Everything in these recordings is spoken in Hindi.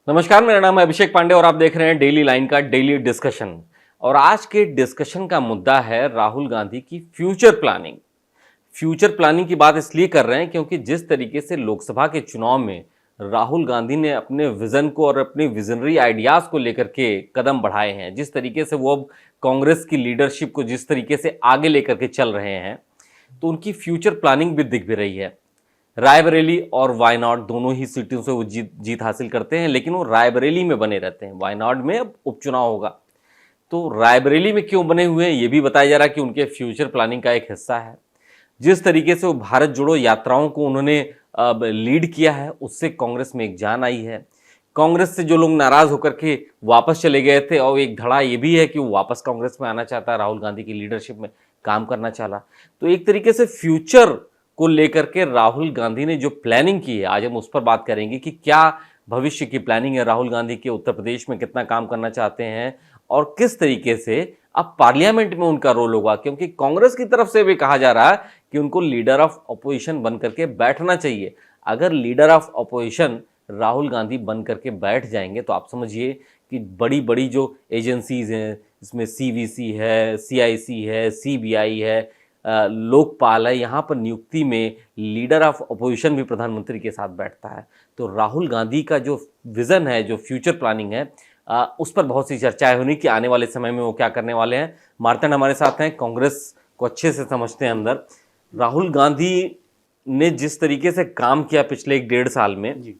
नमस्कार, मेरा नाम है अभिषेक पांडे और आप देख रहे हैं डेली लाइन का डेली डिस्कशन। और आज के डिस्कशन का मुद्दा है राहुल गांधी की फ्यूचर प्लानिंग। फ्यूचर प्लानिंग की बात इसलिए कर रहे हैं क्योंकि जिस तरीके से लोकसभा के चुनाव में राहुल गांधी ने अपने विजन को और अपनी विजनरी आइडियाज को लेकर के कदम बढ़ाए हैं, जिस तरीके से वो अब कांग्रेस की लीडरशिप को जिस तरीके से आगे लेकर के चल रहे हैं, तो उनकी फ्यूचर प्लानिंग भी दिख भी रही है। रायबरेली और वायनाड दोनों ही सीटों से वो जीत हासिल करते हैं, लेकिन वो रायबरेली में बने रहते हैं। वायनाड में अब उपचुनाव होगा, तो रायबरेली में क्यों बने हुए हैं ये भी बताया जा रहा है कि उनके फ्यूचर प्लानिंग का एक हिस्सा है। जिस तरीके से वो भारत जोड़ो यात्राओं को उन्होंने अब लीड किया है, उससे कांग्रेस में एक जान आई है। कांग्रेस से जो लोग नाराज होकर के वापस चले गए थे, और एक धड़ा ये भी है कि वो वापस कांग्रेस में आना चाहता है, राहुल गांधी की लीडरशिप में काम करना चाहा। तो एक तरीके से फ्यूचर को लेकर के राहुल गांधी ने जो प्लानिंग की है, आज हम उस पर बात करेंगे कि क्या भविष्य की प्लानिंग है राहुल गांधी के, उत्तर प्रदेश में कितना काम करना चाहते हैं और किस तरीके से अब पार्लियामेंट में उनका रोल होगा। क्योंकि कांग्रेस की तरफ से भी कहा जा रहा है कि उनको लीडर ऑफ अपोजिशन बन करके बैठना चाहिए। अगर leader of opposition Rahul Gandhi बन करके बैठ जाएंगे तो आप समझिए कि बड़ी बड़ी जो एजेंसीज हैं, इसमें सीवीसी है, सीआईसी है, सीबीआई है, लोकपाल है, यहाँ पर नियुक्ति में लीडर ऑफ अपोजिशन भी प्रधानमंत्री के साथ बैठता है। तो राहुल गांधी का जो विज़न है, जो फ्यूचर प्लानिंग है, उस पर बहुत सी चर्चाएं होनी कि आने वाले समय में वो क्या करने वाले हैं। मार्तंड हमारे साथ हैं, कांग्रेस को अच्छे से समझते हैं अंदर। राहुल गांधी ने जिस तरीके से काम किया पिछले 1-1.5 साल में,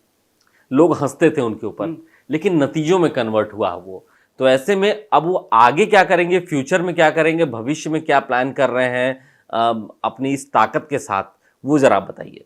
लोग हंसते थे उनके ऊपर, लेकिन नतीजों में कन्वर्ट हुआ वो। तो ऐसे में अब वो आगे क्या करेंगे, फ्यूचर में क्या करेंगे, भविष्य में क्या प्लान कर रहे हैं अपनी इस ताकत के साथ, वो जरा आप बताइए।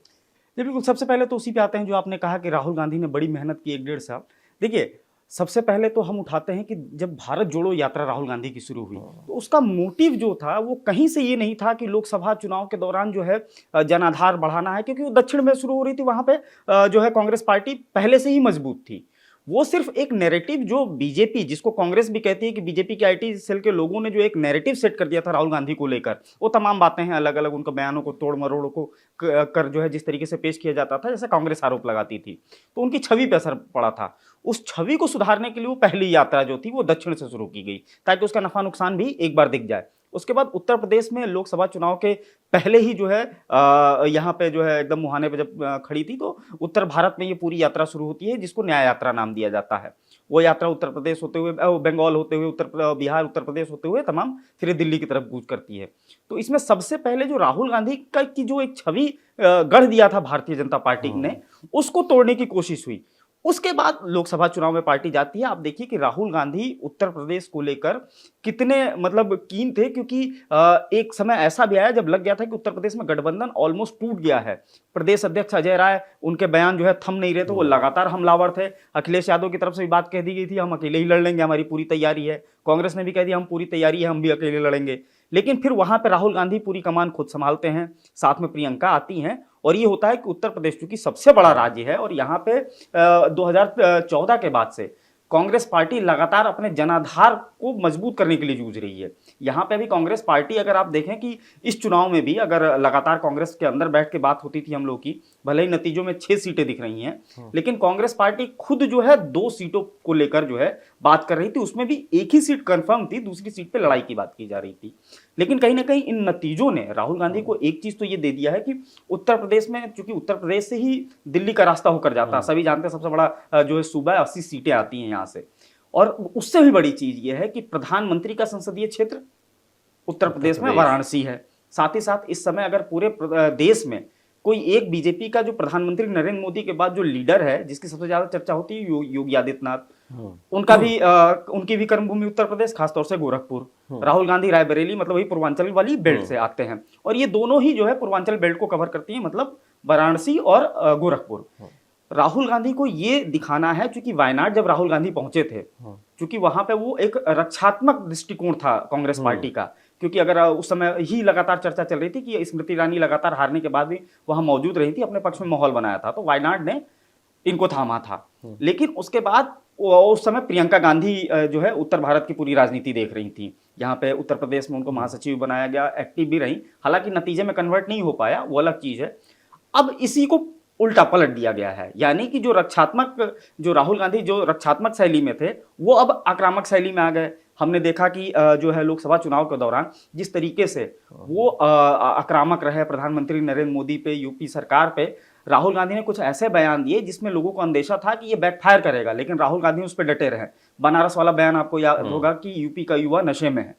जी बिल्कुल। सबसे पहले तो उसी पे आते हैं जो आपने कहा कि राहुल गांधी ने बड़ी मेहनत की 1-1.5 साल। देखिए, सबसे पहले तो हम उठाते हैं कि जब भारत जोड़ो यात्रा राहुल गांधी की शुरू हुई, तो उसका मोटिव जो था वो कहीं से ये नहीं था कि लोकसभा चुनाव के दौरान जो है जनाधार बढ़ाना है, क्योंकि वो दक्षिण में शुरू हो रही थी। वहां पे जो है कांग्रेस पार्टी पहले से ही मजबूत थी। वो सिर्फ एक नैरेटिव जो बीजेपी, जिसको कांग्रेस भी कहती है कि बीजेपी के आईटी सेल के लोगों ने जो एक नैरेटिव सेट कर दिया था राहुल गांधी को लेकर, वो तमाम बातें हैं, अलग अलग उनके बयानों को तोड़ मरोड़ को कर जो है जिस तरीके से पेश किया जाता था, जैसे कांग्रेस आरोप लगाती थी, तो उनकी छवि पर असर पड़ा था। उस छवि को सुधारने के लिए वो पहली यात्रा जो थी वो दक्षिण से शुरू की गई, ताकि उसका नफा नुकसान भी एक बार दिख जाए। उसके बाद उत्तर प्रदेश में लोकसभा चुनाव के पहले ही जो है यहाँ पे जो है एकदम मुहाने पे जब खड़ी थी, तो उत्तर भारत में ये पूरी यात्रा शुरू होती है, जिसको न्याय यात्रा नाम दिया जाता है। वो यात्रा उत्तर प्रदेश होते हुए, बंगाल होते हुए, बिहार, उत्तर प्रदेश होते हुए तमाम फिर दिल्ली की तरफ कूच करती है। तो इसमें सबसे पहले जो राहुल गांधी का की जो एक छवि गढ़ दिया था भारतीय जनता पार्टी ने, उसको तोड़ने की कोशिश हुई। उसके बाद लोकसभा चुनाव में पार्टी जाती है। आप देखिए कि राहुल गांधी उत्तर प्रदेश को लेकर कितने मतलब कीन थे, क्योंकि एक समय ऐसा भी आया जब लग गया था कि उत्तर प्रदेश में गठबंधन ऑलमोस्ट टूट गया है। प्रदेश अध्यक्ष अजय राय, उनके बयान जो है थम नहीं रहे थे, वो लगातार हमलावर थे। अखिलेश यादव की तरफ से भी बात कह दी गई थी, हम अकेले ही लड़ लेंगे, हमारी पूरी तैयारी है। कांग्रेस ने भी कह दिया हम पूरी तैयारी है, हम भी अकेले लड़ेंगे। लेकिन फिर वहां पर राहुल गांधी पूरी कमान खुद संभालते हैं, साथ में प्रियंका आती हैं, और ये होता है कि उत्तर प्रदेश चूंकि सबसे बड़ा राज्य है, और यहाँ पे 2014 के बाद से कांग्रेस पार्टी लगातार अपने जनाधार को मजबूत करने के लिए जूझ रही है। यहाँ पे भी कांग्रेस पार्टी, अगर आप देखें कि इस चुनाव में भी अगर लगातार कांग्रेस के अंदर बैठ के बात होती थी हम लोग की, भले ही नतीजों में 6 सीटें दिख रही हैं, लेकिन कांग्रेस पार्टी खुद जो है 2 सीटों को लेकर जो है बात कर रही थी। उसमें भी एक ही सीट कंफर्म थी, दूसरी सीट पे लड़ाई की बात की जा रही थी। लेकिन कहीं ना कहीं इन नतीजों ने राहुल गांधी को एक चीज तो ये दे दिया है कि उत्तर प्रदेश में, चूंकि उत्तर प्रदेश से ही दिल्ली का रास्ता होकर जाता है, सभी जानते हैं सबसे बड़ा जो है सूबा है, 80 सीटें आती हैं यहाँ से। और उससे भी बड़ी चीज ये है कि प्रधानमंत्री का संसदीय क्षेत्र उत्तर प्रदेश में वाराणसी है। साथ ही साथ इस समय अगर पूरे देश में कोई एक बीजेपी का जो प्रधानमंत्री नरेंद्र मोदी के बाद जो लीडर है, जिसकी सबसे ज्यादा चर्चा होती है, योगी आदित्यनाथ, उनका भी उनकी भी कर्मभूमि उत्तर प्रदेश, खासतौर से गोरखपुर। राहुल गांधी रायबरेली, मतलब वही पूर्वांचल वाली बेल्ट से आते हैं, और ये दोनों ही जो है पूर्वांचल बेल्ट को कवर करती हैं, मतलब वाराणसी और गोरखपुर। राहुल गांधी को ये दिखाना है, चूंकि वायनाड जब राहुल गांधी पहुंचे थे, चूंकि वहां पे वो एक रक्षात्मक दृष्टिकोण था कांग्रेस पार्टी का, क्योंकि अगर उस समय ही लगातार चर्चा चल रही थी कि स्मृति ईरानी लगातार हारने के बाद भी वहां मौजूद रही थी, अपने पक्ष में माहौल बनाया था, तो वायनाड ने इनको थामा था। लेकिन उसके बाद उस समय प्रियंका गांधी जो है उत्तर भारत की पूरी राजनीति देख रही थी। यहाँ पे उत्तर प्रदेश में उनको महासचिव बनाया गया, एक्टिव भी रही, हालांकि नतीजे में कन्वर्ट नहीं हो पाया, वो अलग चीज है। अब इसी को उल्टा पलट दिया गया है। यानी कि जो राहुल गांधी जो रक्षात्मक शैली में थे वो अब आक्रामक शैली में आ गए। हमने देखा कि जो है लोकसभा चुनाव के दौरान जिस तरीके से वो आक्रामक रहे प्रधानमंत्री नरेंद्र मोदी पे, यूपी सरकार पे, राहुल गांधी ने कुछ ऐसे बयान दिए जिसमें लोगों को अंदेशा था कि ये बैकफायर करेगा, लेकिन राहुल गांधी उस पर डटे रहे। बनारस वाला बयान आपको याद होगा कि यूपी का युवा नशे में है,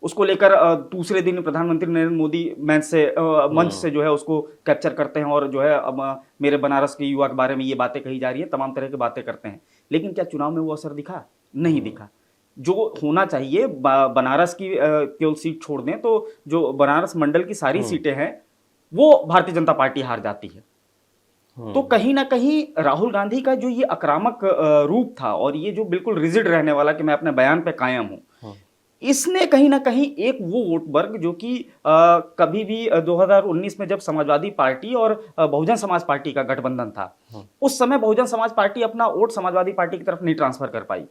उसको लेकर दूसरे दिन प्रधानमंत्री नरेंद्र मोदी मंच से जो है उसको कैप्चर करते हैं और जो है अब मेरे बनारस के युवा के बारे में ये बातें कही जा रही है, तमाम तरह की बातें करते हैं। लेकिन क्या चुनाव में वो असर दिखा? नहीं दिखा। जो होना चाहिए, बनारस की केवल सीट छोड़ दें तो जो बनारस मंडल की सारी सीटें हैं वो भारतीय जनता पार्टी हार जाती है। तो कहीं ना कहीं राहुल गांधी का जो ये आक्रामक रूप था और ये जो बिल्कुल रिजिड रहने वाला कि मैं अपने बयान पे कायम हूं, इसने कहीं ना कहीं एक वो वोट वर्ग जो कि कभी भी 2019 में जब समाजवादी पार्टी और बहुजन समाज पार्टी का गठबंधन था, उस समय बहुजन समाज पार्टी अपना वोट समाजवादी पार्टी की तरफ नहीं ट्रांसफर कर पाई।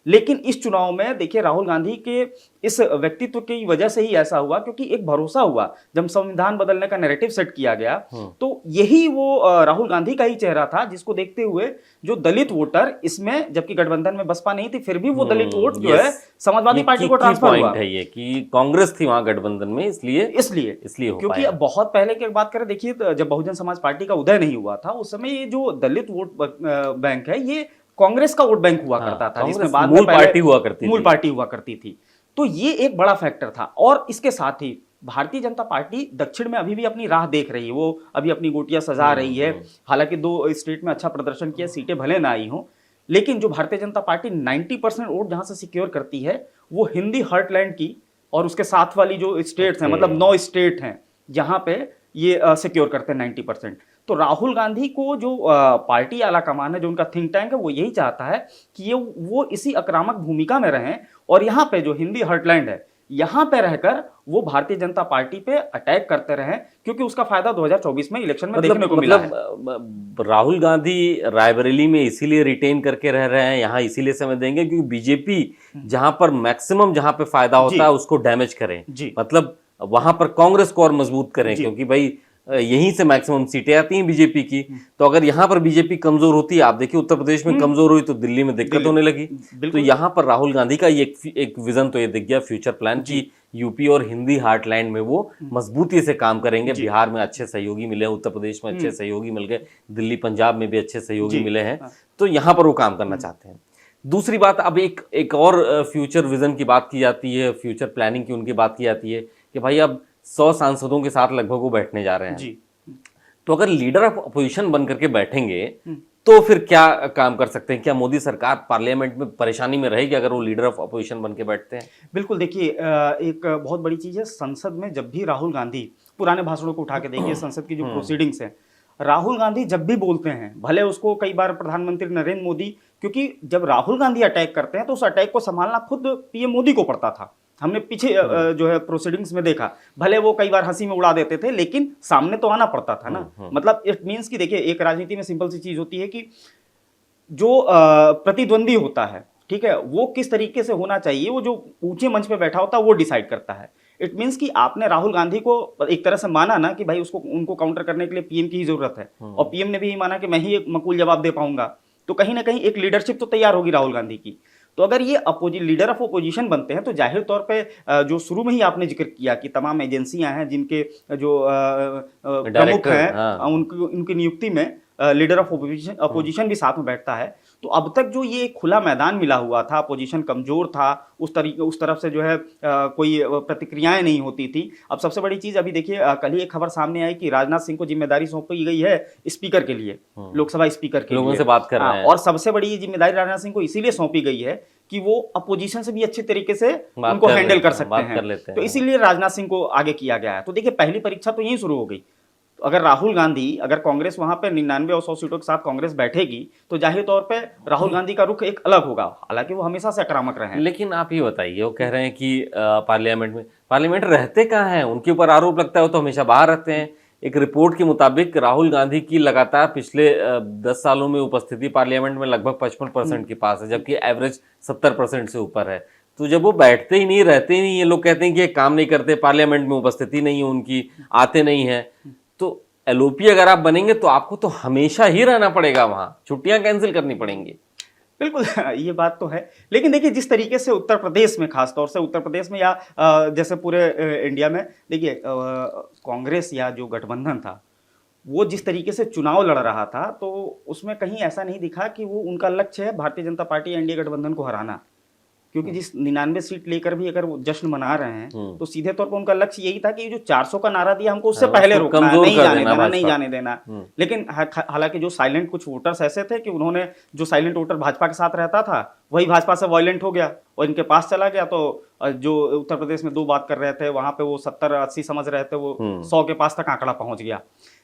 लेकिन इस चुनाव में देखिए राहुल गांधी के इस व्यक्तित्व की वजह से ही ऐसा हुआ, क्योंकि एक भरोसा हुआ जब संविधान बदलने का नैरेटिव सेट किया गया, तो यही वो राहुल गांधी का ही चेहरा था जिसको देखते हुए जो दलित वोटर इसमें, जबकि गठबंधन में बसपा नहीं थी, फिर भी वो दलित वोट जो है समाजवादी पार्टी को ट्रांसफर हुआ। है ये कि कांग्रेस थी वहां गठबंधन में, इसलिए क्योंकि अब बहुत पहले की बात करें, देखिए जब बहुजन समाज पार्टी का उदय नहीं हुआ था उस समय ये जो दलित वोट बैंक है ये कांग्रेस का वोट बैंक हुआ करता था, जिसमें बाद में मूल पार्टी हुआ करती थी। तो ये एक बड़ा फैक्टर था। और इसके साथ ही भारतीय जनता पार्टी दक्षिण में अभी भी अपनी राह देख रही है, वो अभी अपनी गोटियां सजा रही है। हालांकि 2 स्टेट में अच्छा प्रदर्शन किया, सीटें भले ना आई हो, लेकिन जो भारतीय जनता पार्टी 90% वोट जहां से सिक्योर करती है वो हिंदी हार्टलैंड की और उसके साथ वाली जो स्टेट्स हैं, मतलब 9 स्टेट हैं जहां पे ये सिक्योर करते हैं 90%। तो राहुल गांधी को जो पार्टी आला कमान है, जो उनका थिंक टैंक है, वो यही चाहता है कि वो इसी आक्रामक भूमिका में रहें और यहाँ पे जो हिंदी हार्टलैंड है यहाँ पे रहकर वो भारतीय जनता पार्टी पे अटैक करते रहें, क्योंकि उसका फायदा 2024 में इलेक्शन में देखने को मिला है। राहुल गांधी रायबरेली में इसीलिए रिटेन करके रह रहे हैं, यहाँ इसीलिए समय देंगे क्योंकि बीजेपी जहां पर मैक्सिमम जहां पे फायदा होता है उसको डैमेज करें, मतलब वहां पर कांग्रेस को और मजबूत करें, क्योंकि भाई यहीं से मैक्सिमम सीटें आती हैं बीजेपी की। तो अगर यहाँ पर बीजेपी कमजोर होती है, आप देखिए उत्तर प्रदेश में कमजोर हुई तो दिल्ली में दिक्कत होने लगी। तो यहाँ पर राहुल गांधी का एक विजन तो ये दिख गया, फ्यूचर प्लान की यूपी और हिंदी हार्टलैंड में वो मजबूती से काम करेंगे। बिहार में अच्छे सहयोगी मिले, उत्तर प्रदेश में अच्छे सहयोगी मिल गए, दिल्ली पंजाब में भी अच्छे सहयोगी मिले हैं, तो यहाँ पर वो काम करना चाहते हैं। दूसरी बात, अब एक और फ्यूचर विजन की बात की जाती है, फ्यूचर प्लानिंग की उनकी बात की जाती है कि भाई अब 100 सांसदों के साथ लगभग वो बैठने जा रहे हैं। तो अगर लीडर ऑफ अपोजिशन बन करके बैठेंगे तो फिर क्या काम कर सकते हैं? क्या मोदी सरकार पार्लियामेंट में परेशानी में रहेगी अगर वो लीडर ऑफ अपोजिशन बन के बैठते हैं? बिल्कुल, देखिए एक बहुत बड़ी चीज है, संसद में जब भी राहुल गांधी, पुराने भाषणों को उठा के देखिए, संसद की जो प्रोसीडिंग्स है, राहुल गांधी जब भी बोलते हैं, भले उसको कई बार प्रधानमंत्री नरेंद्र मोदी, क्योंकि जब राहुल गांधी अटैक करते हैं तो उस अटैक को संभालना खुद पीएम मोदी को पड़ता था। हमने पीछे जो है प्रोसीडिंग्स में देखा, भले वो कई बार हंसी में उड़ा देते थे लेकिन सामने तो आना पड़ता था ना। मतलब इट मींस कि देखिए एक राजनीति में सिंपल सी चीज होती है कि जो प्रतिद्वंदी होता है, ठीक है, वो किस तरीके से होना चाहिए, वो जो ऊंचे मंच पे बैठा होता है वो डिसाइड करता है। इट मींस कि आपने राहुल गांधी को एक तरह से माना ना कि भाई उनको काउंटर करने के लिए पीएम की ही जरूरत है, और पीएम ने भी माना कि मैं ही एक मकबूल जवाब दे पाऊंगा, तो कहीं ना कहीं एक लीडरशिप तो तैयार होगी राहुल गांधी की। तो अगर ये लीडर ऑफ अपोजिशन बनते हैं तो जाहिर तौर पे जो शुरू में ही आपने जिक्र किया कि तमाम एजेंसियां हैं जिनके जो प्रमुख हैं, उनकी नियुक्ति में लीडर ऑफ अपोजिशन भी साथ में बैठता है। तो अब तक जो ये खुला मैदान मिला हुआ था, अपोजिशन कमजोर था, उस तरफ से जो है कोई प्रतिक्रियाएं नहीं होती थी। अब सबसे बड़ी चीज अभी देखिए, कल ही एक खबर सामने आई कि राजनाथ सिंह को जिम्मेदारी सौंपी गई है स्पीकर के लिए, लोकसभा स्पीकर के लोगों से बात कर रहे हैं। और सबसे बड़ी जिम्मेदारी राजनाथ सिंह को इसीलिए सौंपी गई है कि वो अपोजिशन से भी अच्छे तरीके से उनको हैंडल कर सकते हैं, तो इसीलिए राजनाथ सिंह को आगे किया गया है। तो देखिए पहली परीक्षा तो यहीं शुरू हो गई। अगर राहुल गांधी, अगर कांग्रेस वहां पे 99 और 100 सीटों के साथ कांग्रेस बैठेगी तो जाहिर तौर पे राहुल गांधी का रुख एक अलग होगा, हालांकि वो हमेशा से आक्रामक रहे हैं। लेकिन आप ये बताइए, वो कह रहे हैं कि पार्लियामेंट रहते कहाँ हैं, उनके ऊपर आरोप लगता है वो तो हमेशा बाहर रहते हैं। एक रिपोर्ट के मुताबिक राहुल गांधी की लगातार पिछले 10 सालों में उपस्थिति पार्लियामेंट में लगभग 55% के पास है, जबकि एवरेज 70% से ऊपर है। तो जब वो बैठते ही नहीं, रहते ही नहीं, ये लोग कहते हैं कि ये काम नहीं करते, पार्लियामेंट में उपस्थिति नहीं है उनकी, आते नहीं है, तो एलओपी अगर आप बनेंगे तो आपको तो हमेशा ही रहना पड़ेगा वहां, छुट्टियां कैंसिल करनी पड़ेंगी। बिल्कुल ये बात तो है। लेकिन देखिए जिस तरीके से उत्तर प्रदेश में, खासतौर से उत्तर प्रदेश में या जैसे पूरे इंडिया में, देखिए कांग्रेस या जो गठबंधन था वो जिस तरीके से चुनाव लड़ रहा था, तो उसमें कहीं ऐसा नहीं दिखा कि वो उनका लक्ष्य है भारतीय जनता पार्टी या एनडीए गठबंधन को हराना। क्योंकि जिस 99 सीट लेकर भी अगर वो जश्न मना रहे हैं तो सीधे तौर पर उनका लक्ष्य यही था कि ये जो 400 का नारा दिया हमको उससे पहले रोकना है, नहीं जाने देना, नहीं जाने देना। लेकिन हालांकि जो साइलेंट कुछ वोटर्स ऐसे थे कि उन्होंने, जो साइलेंट वोटर भाजपा के साथ रहता था वही भाजपा से वायलेंट हो गया और इनके पास चला गया। तो जो उत्तर प्रदेश में 2 बात कर रहे थे वहां पे वो 70-80 समझ रहे थे, वो 100 के पास तक आंकड़ा पहुंच गया।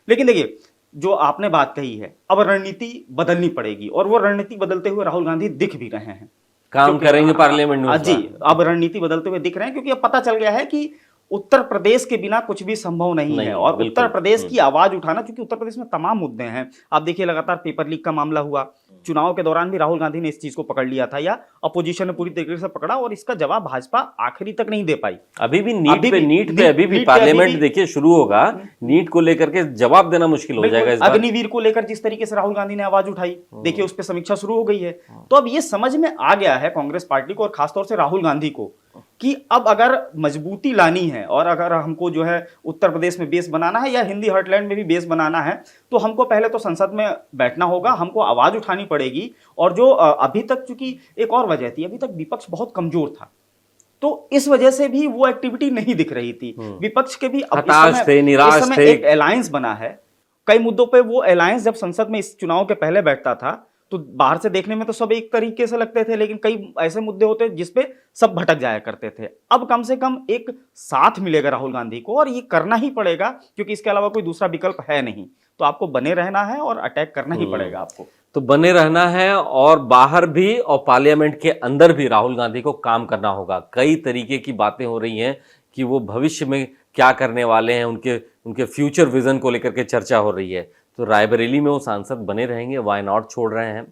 लेकिन देखिए जो आपने बात कही है, अब रणनीति बदलनी पड़ेगी और वो रणनीति बदलते हुए राहुल गांधी दिख भी रहे हैं, काम करेंगे पार्लियामेंट में। जी, अब रणनीति बदलते हुए दिख रहे हैं क्योंकि अब पता चल गया है कि उत्तर प्रदेश के बिना कुछ भी संभव नहीं है। और उत्तर प्रदेश की आवाज उठाना, क्योंकि उत्तर प्रदेश में तमाम मुद्दे हैं। आप देखिए लगातार पेपर लीक का मामला हुआ, चुनाव के दौरान भी राहुल गांधी ने इस चीज को पकड़ लिया था, या अपोजिशन ने पूरी तरीके से पकड़ा और इसका जवाब भाजपा आखिरी तक नहीं दे पाई। अभी भी नीट पे पार्लियामेंट देखिए शुरू होगा, नीट को लेकर के जवाब देना मुश्किल हो जाएगा इस बार। अग्निवीर को लेकर जिस तरीके से राहुल गांधी ने आवाज उठाई, देखिए उस पर समीक्षा शुरू हो गई है। तो अब ये समझ में आ गया है कांग्रेस पार्टी को और खासतौर से राहुल गांधी को कि अब अगर मजबूती लानी है और अगर हमको जो है उत्तर प्रदेश में बेस बनाना है या हिंदी हार्टलैंड में भी बेस बनाना है, तो हमको पहले तो संसद में बैठना होगा, हमको आवाज उठानी पड़ेगी। और जो अभी तक, चूंकि एक और वजह थी, अभी तक विपक्ष बहुत कमजोर था, तो इस वजह से भी वो एक्टिविटी नहीं दिख रही थी। विपक्ष के भी हताश थे, निराश थे। एक अलायंस बना है कई मुद्दों पे। वो अलायंस जब संसद में इस चुनाव के पहले बैठता था तो बाहर से देखने में तो सब एक तरीके से लगते थे, लेकिन कई ऐसे मुद्दे होते जिसपे सब भटक जाया करते थे। अब कम से कम एक साथ मिलेगा राहुल गांधी को और ये करना ही पड़ेगा, क्योंकि इसके अलावा कोई दूसरा विकल्प है नहीं। तो आपको बने रहना है और अटैक करना ही पड़ेगा आपको। तो बने रहना है और बाहर भी और पार्लियामेंट के अंदर भी राहुल गांधी को काम करना होगा। कई तरीके की बातें हो रही हैं कि वो भविष्य में क्या करने वाले हैं, उनके फ्यूचर विजन को लेकर के चर्चा हो रही है। तो रायबरेली में वो सांसद बने रहेंगे, वाई नॉट छोड़ रहे हैं।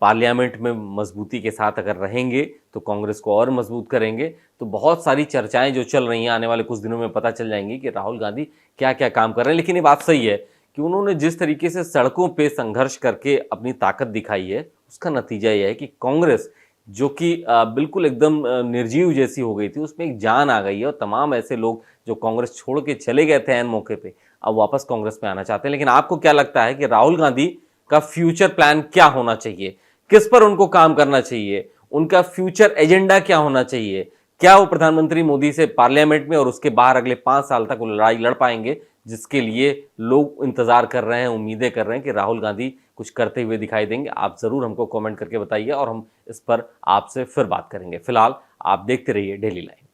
पार्लियामेंट में मजबूती के साथ अगर रहेंगे तो कांग्रेस को और मजबूत करेंगे। तो बहुत सारी चर्चाएं जो चल रही हैं, आने वाले कुछ दिनों में पता चल जाएंगी कि राहुल गांधी क्या क्या काम कर रहे हैं। लेकिन ये बात सही है कि उन्होंने जिस तरीके से सड़कों पे संघर्ष करके अपनी ताकत दिखाई है, उसका नतीजा यह है कि कांग्रेस, जो कि बिल्कुल एकदम निर्जीव जैसी हो गई थी, उसमें एक जान आ गई है और तमाम ऐसे लोग जो कांग्रेस छोड़ के चले गए थे ऐन मौके पे, अब वापस कांग्रेस में आना चाहते हैं। लेकिन आपको क्या लगता है कि राहुल गांधी का फ्यूचर प्लान क्या होना चाहिए? किस पर उनको काम करना चाहिए? उनका फ्यूचर एजेंडा क्या होना चाहिए? क्या वो प्रधानमंत्री मोदी से पार्लियामेंट में और उसके बाहर अगले 5 साल तक वो लड़ाई लड़ पाएंगे, जिसके लिए लोग इंतजार कर रहे हैं, उम्मीदें कर रहे हैं कि राहुल गांधी कुछ करते हुए दिखाई देंगे? आप जरूर हमको कमेंट करके बताइए और हम इस पर आपसे फिर बात करेंगे। फिलहाल आप देखते रहिए डेली लाइन।